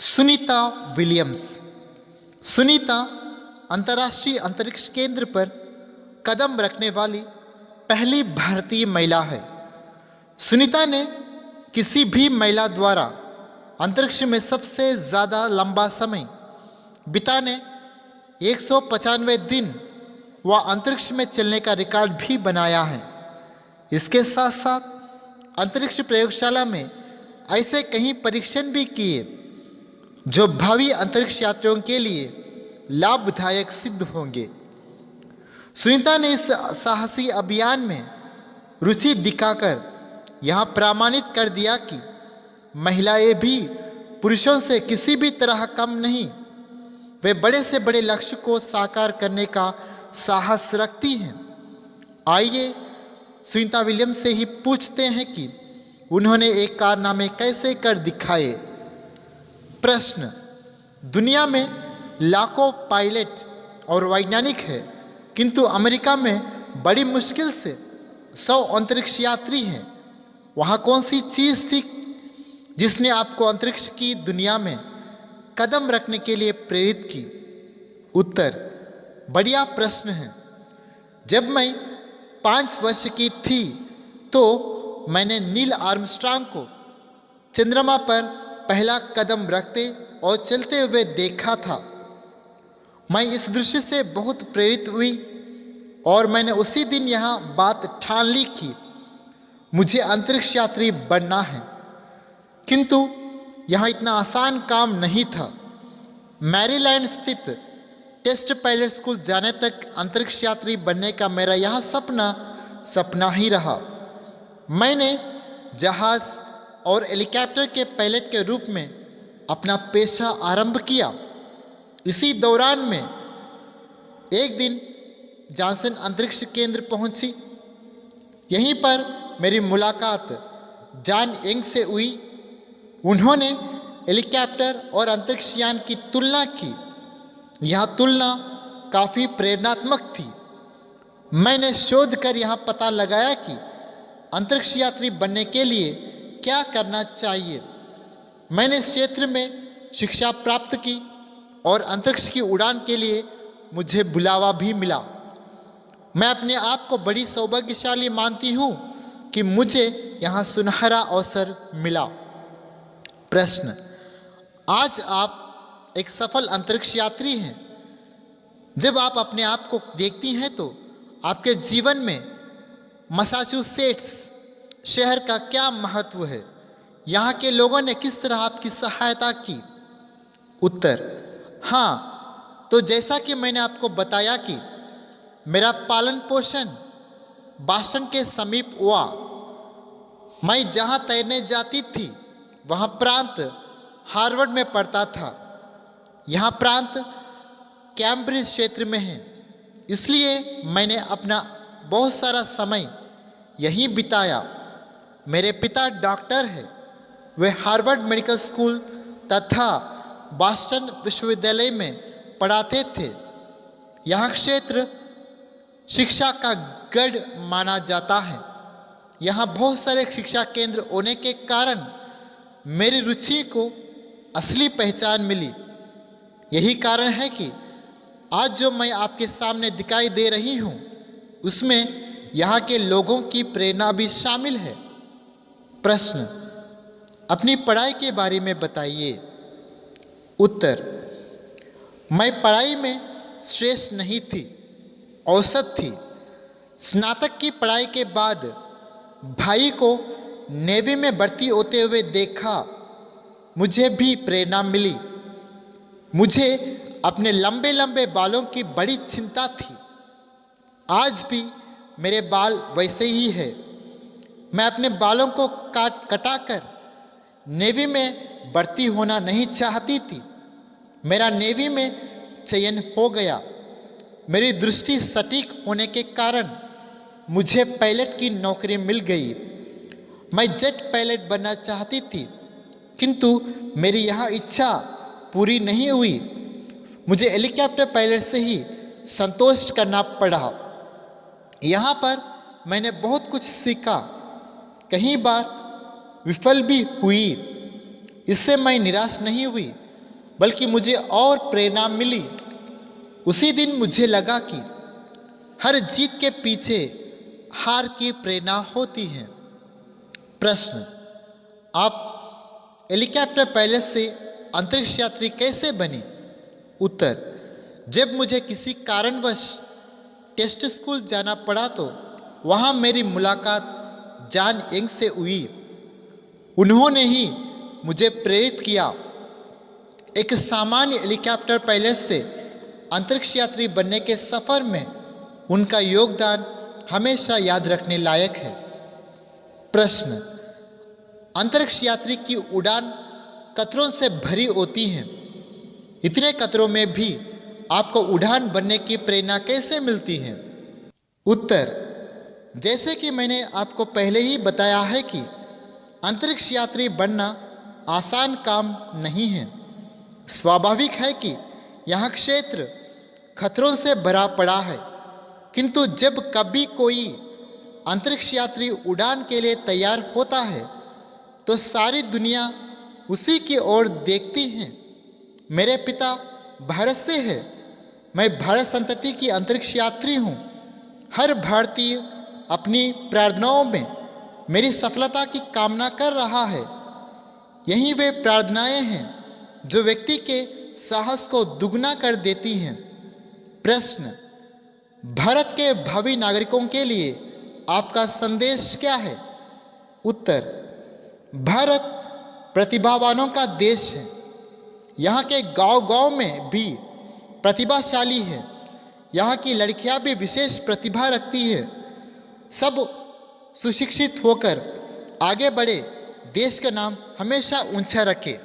Sunita Williams. Sunita अंतर्राष्ट्रीय अंतरिक्ष केंद्र पर कदम रखने वाली पहली भारतीय महिला है। सुनीता ने किसी भी महिला द्वारा अंतरिक्ष में सबसे ज़्यादा लंबा समय बिताने 195 दिन व अंतरिक्ष में चलने का रिकॉर्ड भी बनाया है। इसके साथ साथ अंतरिक्ष प्रयोगशाला में ऐसे कई परीक्षण भी किए जो भावी अंतरिक्ष यात्रियों के लिए लाभदायक सिद्ध होंगे। सुनीता ने इस साहसी अभियान में रुचि दिखाकर यह प्रमाणित कर दिया कि महिलाएं भी पुरुषों से किसी भी तरह कम नहीं, वे बड़े से बड़े लक्ष्य को साकार करने का साहस रखती हैं। आइए सुनीता विलियम्स से ही पूछते हैं कि उन्होंने एक कारनामे कैसे कर दिखाए। प्रश्न: दुनिया में लाखों पायलट और वैज्ञानिक हैं, किंतु अमेरिका में बड़ी मुश्किल से 100 अंतरिक्ष यात्री हैं। वहाँ कौन सी चीज़ थी जिसने आपको अंतरिक्ष की दुनिया में कदम रखने के लिए प्रेरित की? उत्तर: बढ़िया प्रश्न है। जब मैं 5 वर्ष की थी तो मैंने नील आर्मस्ट्रांग को चंद्रमा पर पहला कदम रखते और चलते हुए देखा था। मैं इस दृश्य से बहुत प्रेरित हुई और मैंने उसी दिन यह बात ठान ली कि मुझे अंतरिक्ष यात्री बनना है। किंतु यह इतना आसान काम नहीं था। मैरीलैंड स्थित टेस्ट पायलट स्कूल जाने तक अंतरिक्ष यात्री बनने का मेरा यह सपना ही रहा। मैंने जहाज और हेलीकॉप्टर के पायलट के रूप में अपना पेशा आरंभ किया। इसी दौरान में एक दिन जॉनसन अंतरिक्ष केंद्र पहुंची। यहीं पर मेरी मुलाकात जॉन यंग से हुई। उन्होंने हेलीकॉप्टर और अंतरिक्ष यान की तुलना की। यह तुलना काफ़ी प्रेरणात्मक थी। मैंने शोध कर यह पता लगाया कि अंतरिक्ष यात्री बनने के लिए क्या करना चाहिए। मैंने इस क्षेत्र में शिक्षा प्राप्त की और अंतरिक्ष की उड़ान के लिए मुझे बुलावा भी मिला। मैं अपने आप को बड़ी सौभाग्यशाली मानती हूँ कि मुझे यहाँ सुनहरा अवसर मिला। प्रश्न: आज आप एक सफल अंतरिक्ष यात्री हैं। जब आप अपने आप को देखती हैं तो आपके जीवन में मैसाचुसेट्स शहर का क्या महत्व है? यहाँ के लोगों ने किस तरह आपकी सहायता की? उत्तर: हाँ, तो जैसा कि मैंने आपको बताया कि मेरा पालन पोषण बॉस्टन के समीप हुआ। मैं जहाँ तैरने जाती थी वह प्रांत हार्वर्ड में पड़ता था। यह प्रांत कैम्ब्रिज क्षेत्र में है, इसलिए मैंने अपना बहुत सारा समय यहीं बिताया। मेरे पिता डॉक्टर हैं। वे हार्वर्ड मेडिकल स्कूल तथा बॉस्टन विश्वविद्यालय में पढ़ाते थे। यह क्षेत्र शिक्षा का गढ़ माना जाता है। यहाँ बहुत सारे शिक्षा केंद्र होने के कारण मेरी रुचि को असली पहचान मिली। यही कारण है कि आज जो मैं आपके सामने दिखाई दे रही हूँ उसमें यहाँ के लोगों की प्रेरणा भी शामिल है। प्रश्न: अपनी पढ़ाई के बारे में बताइए। उत्तर: मैं पढ़ाई में श्रेष्ठ नहीं थी, औसत थी। स्नातक की पढ़ाई के बाद भाई को नेवी में भर्ती होते हुए देखा। मुझे भी प्रेरणा मिली। मुझे अपने लंबे लंबे बालों की बड़ी चिंता थी। आज भी मेरे बाल वैसे ही है। मैं अपने बालों को कटाकर नेवी में भर्ती होना नहीं चाहती थी। मेरा नेवी में चयन हो गया। मेरी दृष्टि सटीक होने के कारण मुझे पायलट की नौकरी मिल गई। मैं जेट पायलट बनना चाहती थी, किंतु मेरी यह इच्छा पूरी नहीं हुई। मुझे हेलीकॉप्टर पायलट से ही संतोष करना पड़ा। यहाँ पर मैंने बहुत कुछ सीखा। कई बार विफल भी हुई। इससे मैं निराश नहीं हुई बल्कि मुझे और प्रेरणा मिली। उसी दिन मुझे लगा कि हर जीत के पीछे हार की प्रेरणा होती है। प्रश्न, आप हेलीकॉप्टर पायलट से अंतरिक्ष यात्री कैसे बने? उत्तर, जब मुझे किसी कारणवश टेस्ट स्कूल जाना पड़ा तो वहाँ मेरी मुलाकात जॉन यंग से हुई। उन्होंने ही मुझे प्रेरित किया। एक सामान्य हेलीकॉप्टर पायलट से अंतरिक्ष यात्री बनने के सफ़र में उनका योगदान हमेशा याद रखने लायक है। प्रश्न, अंतरिक्ष यात्री की उड़ान खतरों से भरी होती है। इतने खतरों में भी आपको उड़ान बनने की प्रेरणा कैसे मिलती है? उत्तर, जैसे कि मैंने आपको पहले ही बताया है कि अंतरिक्ष यात्री बनना आसान काम नहीं है। स्वाभाविक है कि यह क्षेत्र खतरों से भरा पड़ा है, किंतु जब कभी कोई अंतरिक्ष यात्री उड़ान के लिए तैयार होता है तो सारी दुनिया उसी की ओर देखती है। मेरे पिता भारत से है। मैं भारत संतति की अंतरिक्ष यात्री हूँ। हर भारतीय अपनी प्रार्थनाओं में मेरी सफलता की कामना कर रहा है। यही वे प्रार्थनाएं हैं जो व्यक्ति के साहस को दुगना कर देती हैं। प्रश्न, भारत के भावी नागरिकों के लिए आपका संदेश क्या है? उत्तर, भारत प्रतिभावानों का देश है। यहाँ के गांव-गांव में भी प्रतिभाशाली है। यहाँ की लड़कियां भी विशेष प्रतिभा रखती है। सब सुशिक्षित होकर आगे बढ़े, देश का नाम हमेशा ऊंचा रखे।